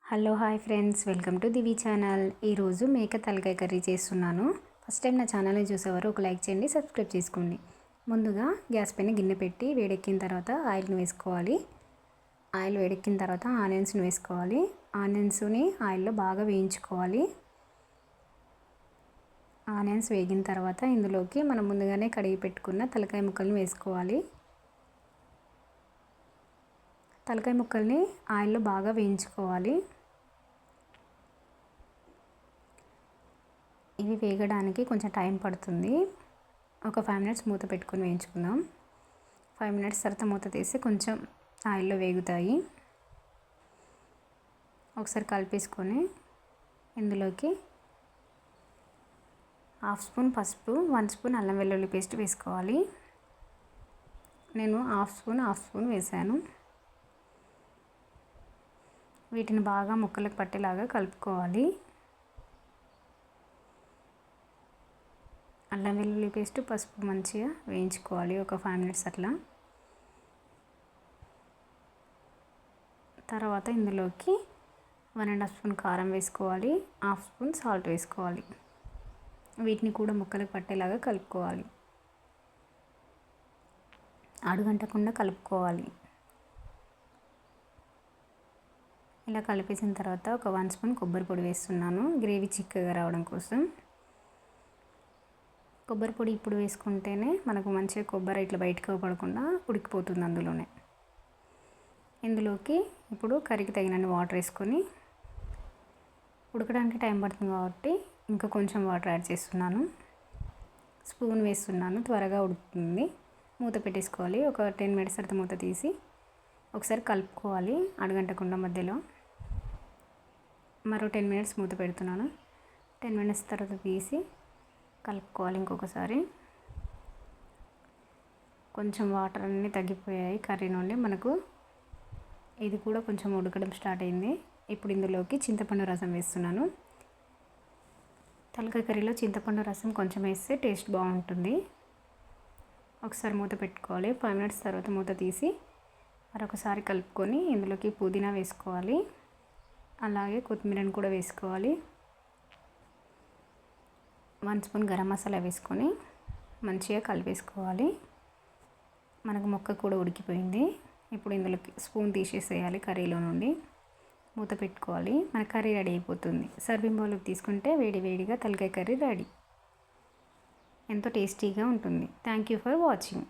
Hello hi friends, welcome to Divi channel. ఈరోజు మేక తలకాయ కర్రీ చేస్తున్నాను. ఫస్ట్ టైం నా ఛానల్ని చూసేవారు ఒక లైక్ చేయండి, సబ్స్క్రైబ్ చేసుకోండి. ముందుగా గ్యాస్ పైన గిన్నె పెట్టి వేడెక్కిన తర్వాత ఆయిల్ని వేసుకోవాలి. ఆయిల్ వేడెక్కిన తర్వాత ఆనియన్స్ని వేసుకోవాలి. ఆనియన్స్ని ఆయిల్లో బాగా వేయించుకోవాలి. ఆనియన్స్ వేగిన తర్వాత ఇందులోకి మనం ముందుగానే కడిగి పెట్టుకున్న తలకాయ ముక్కల్ని వేసుకోవాలి. తలకాయ ముక్కల్ని ఆయిల్లో బాగా వేయించుకోవాలి. ఇవి వేగడానికి కొంచెం టైం పడుతుంది. ఒక 5 మినిట్స్ మూత పెట్టుకొని వేయించుకుందాం. 5 మినిట్స్ తర్వాత మూత తీసి కొంచెం ఆయిల్లో వేగుతాయి. ఒకసారి కలిపేసుకొని ఇందులోకి 1/2 స్పూన్ పసుపు, 1 స్పూన్ అల్లం వెల్లుల్లి పేస్ట్ వేసుకోవాలి. నేను 1/2 స్పూన్ వేసాను. వీటిని బాగా ముక్కలకు పట్టేలాగా కలుపుకోవాలి. అల్లం వెల్లుల్లి పేస్ట్, పసుపు మంచిగా వేయించుకోవాలి ఒక 5 మినిట్స్ అట్లా. తర్వాత ఇందులోకి 1.5 స్పూన్ కారం వేసుకోవాలి, 1/2 స్పూన్ సాల్ట్ వేసుకోవాలి. వీటిని కూడా ముక్కలకు పట్టేలాగా కలుపుకోవాలి. అడుగంటకుండా కలుపుకోవాలి. ఇలా కలిపేసిన తర్వాత ఒక 1 స్పూన్ కొబ్బరి పొడి వేస్తున్నాను, గ్రేవీ చిక్కగా రావడం కోసం. కొబ్బరి పొడి ఇప్పుడు వేసుకుంటేనే మనకు మంచిగా కొబ్బరి ఇట్లా బయటకు పడకుండా ఉడికిపోతుంది అందులోనే. ఇందులోకి ఇప్పుడు కర్రీకి తగినన్ని వాటర్ వేసుకొని, ఉడకడానికి టైం పడుతుంది కాబట్టి ఇంకా కొంచెం వాటర్ యాడ్ చేస్తున్నాను. స్పూన్ వేస్తున్నాను, త్వరగా ఉడుకుతుంది. మూత పెట్టేసుకోవాలి. ఒక 10 మినిట్స్ తర్వాత మూత తీసి ఒకసారి కలుపుకోవాలి అడుగంటకుండా మధ్యలో. మరో 10 మినిట్స్ మూత పెడుతున్నాను. 10 మినిట్స్ తర్వాత తీసి కలుపుకోవాలి ఇంకొకసారి. కొంచెం వాటర్ అన్నీ తగ్గిపోయాయి కర్రీ నుండి. మనకు ఇది కూడా కొంచెం ఉడకడం స్టార్ట్ అయింది. ఇప్పుడు ఇందులోకి చింతపండు రసం వేస్తున్నాను. తలకాయ కర్రీలో చింతపండు రసం కొంచెం వేస్తే టేస్ట్ బాగుంటుంది. ఒకసారి మూత పెట్టుకోవాలి. 5 మినిట్స్ తర్వాత మూత తీసి మరొకసారి కలుపుకొని ఇందులోకి పుదీనా వేసుకోవాలి. అలాగే కొత్తిమీరని కూడా వేసుకోవాలి. 1 స్పూన్ గరం మసాలా వేసుకొని మంచిగా కలిపేసుకోవాలి. మనకు ముక్క కూడా ఉడికిపోయింది. ఇప్పుడు ఇందులోకి స్పూన్ తీసేసేయాలి కర్రీలో నుండి. మూత పెట్టుకోవాలి. మన కర్రీ రెడీ అయిపోతుంది. సర్వింగ్ బౌల్కి తీసుకుంటే వేడి వేడిగా తలకాయ కర్రీ రెడీ. ఎంతో టేస్టీగా ఉంటుంది. Thank you for watching.